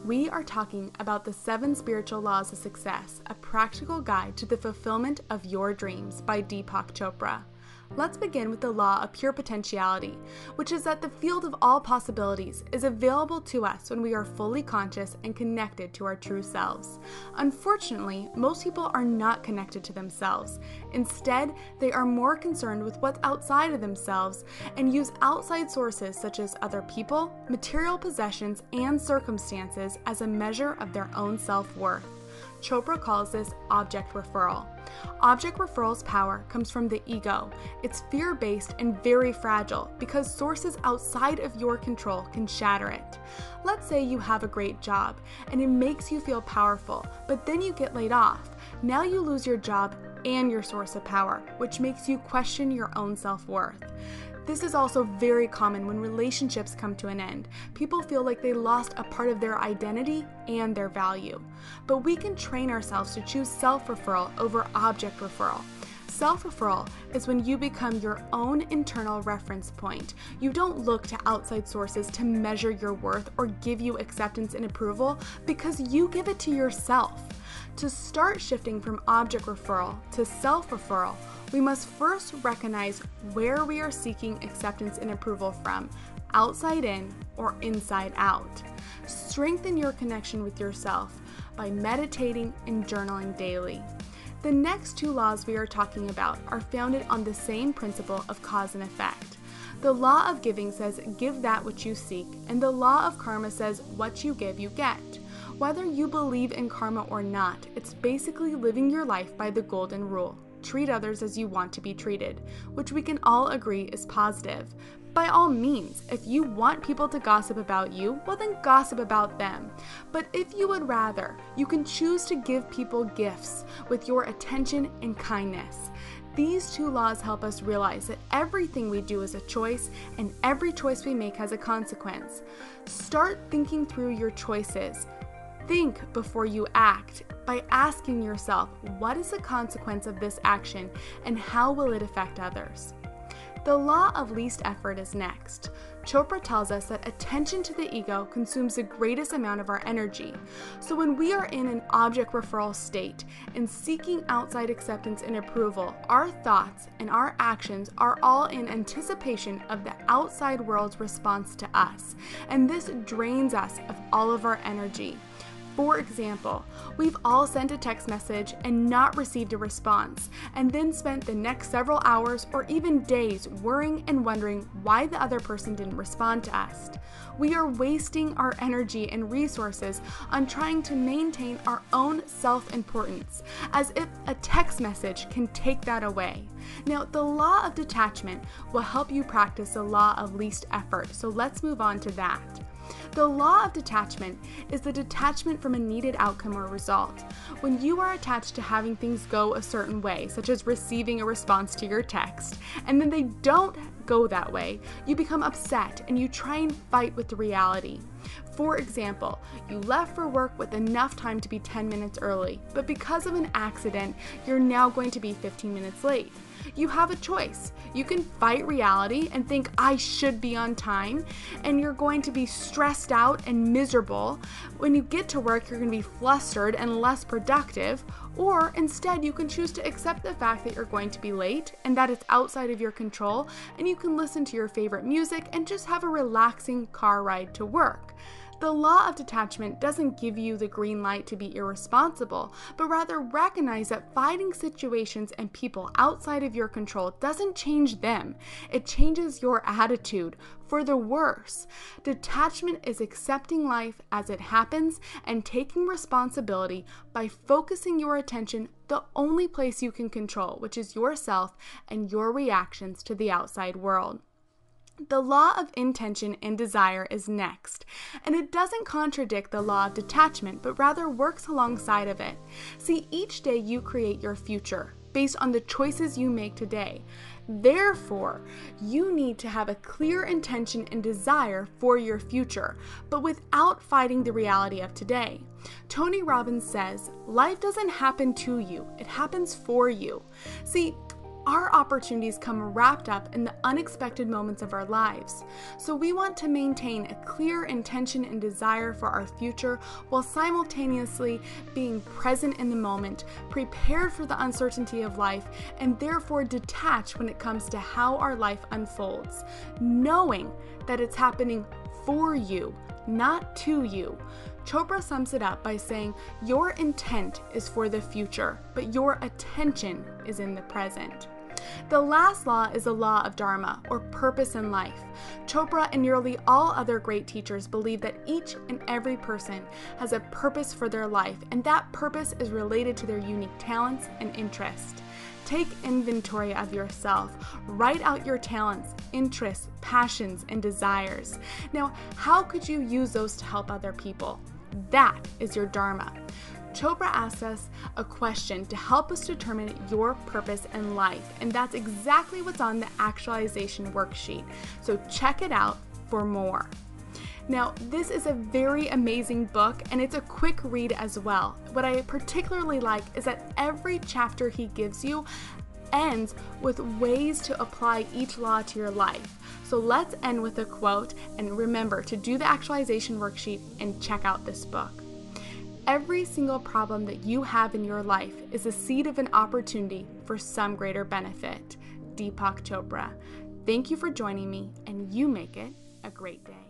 We are talking about the 7 spiritual laws of success, a practical guide to the fulfillment of your dreams by Deepak Chopra. Let's begin with the law of pure potentiality, which is that the field of all possibilities is available to us when we are fully conscious and connected to our true selves. Unfortunately, most people are not connected to themselves. Instead, they are more concerned with what's outside of themselves and use outside sources such as other people, material possessions, and circumstances as a measure of their own self-worth. Chopra calls this object referral. Object referral's power comes from the ego. It's fear-based and very fragile because sources outside of your control can shatter it. Let's say you have a great job and it makes you feel powerful, but then you get laid off. Now you lose your job and your source of power, which makes you question your own self-worth. This is also very common when relationships come to an end. People feel like they lost a part of their identity and their value. But we can train ourselves to choose self-referral over object referral. Self-referral is when you become your own internal reference point. You don't look to outside sources to measure your worth or give you acceptance and approval because you give it to yourself. To start shifting from object referral to self-referral, we must first recognize where we are seeking acceptance and approval from, outside in or inside out. Strengthen your connection with yourself by meditating and journaling daily. The next 2 laws we are talking about are founded on the same principle of cause and effect. The law of giving says, give that which you seek, and the law of karma says, what you give, you get. Whether you believe in karma or not, it's basically living your life by the golden rule. Treat others as you want to be treated, which we can all agree is positive. By all means, if you want people to gossip about you, well then gossip about them. But if you would rather, you can choose to give people gifts with your attention and kindness. These 2 laws help us realize that everything we do is a choice and every choice we make has a consequence. Start thinking through your choices. Think before you act by asking yourself, what is the consequence of this action and how will it affect others? The law of least effort is next. Chopra tells us that attention to the ego consumes the greatest amount of our energy. So when we are in an object referral state and seeking outside acceptance and approval, our thoughts and our actions are all in anticipation of the outside world's response to us. And this drains us of all of our energy. For example, we've all sent a text message and not received a response, and then spent the next several hours or even days worrying and wondering why the other person didn't respond to us. We are wasting our energy and resources on trying to maintain our own self-importance, as if a text message can take that away. Now, the law of detachment will help you practice the law of least effort, so let's move on to that. The law of detachment is the detachment from a needed outcome or result. When you are attached to having things go a certain way, such as receiving a response to your text, and then they don't go that way, you become upset and you try and fight with the reality. For example, you left for work with enough time to be 10 minutes early, but because of an accident, you're now going to be 15 minutes late. You have a choice. You can fight reality and think, I should be on time, and you're going to be stressed out and miserable. When you get to work, you're going to be flustered and less productive. Or instead, you can choose to accept the fact that you're going to be late and that it's outside of your control, and you can listen to your favorite music and just have a relaxing car ride to work. The law of detachment doesn't give you the green light to be irresponsible, but rather recognize that fighting situations and people outside of your control doesn't change them. It changes your attitude for the worse. Detachment is accepting life as it happens and taking responsibility by focusing your attention the only place you can control, which is yourself and your reactions to the outside world. The law of intention and desire is next, and it doesn't contradict the law of detachment, but rather works alongside of it. See, each day you create your future based on the choices you make today. Therefore, you need to have a clear intention and desire for your future, but without fighting the reality of today. Tony Robbins says, life doesn't happen to you, it happens for you. See, our opportunities come wrapped up in the unexpected moments of our lives. So we want to maintain a clear intention and desire for our future while simultaneously being present in the moment, prepared for the uncertainty of life, and therefore detached when it comes to how our life unfolds, knowing that it's happening for you, not to you. Chopra sums it up by saying, your intent is for the future, but your attention is in the present. The last law is the law of Dharma, or purpose in life. Chopra and nearly all other great teachers believe that each and every person has a purpose for their life, and that purpose is related to their unique talents and interests. Take inventory of yourself. Write out your talents, interests, passions, and desires. Now, how could you use those to help other people? That is your Dharma. Chopra asks us a question to help us determine your purpose in life, and that's exactly what's on the actualization worksheet. So check it out for more. Now, this is a very amazing book, and it's a quick read as well. What I particularly like is that every chapter he gives you ends with ways to apply each law to your life. So let's end with a quote, and remember to do the actualization worksheet and check out this book. Every single problem that you have in your life is a seed of an opportunity for some greater benefit. Deepak Chopra. Thank you for joining me, and you make it a great day.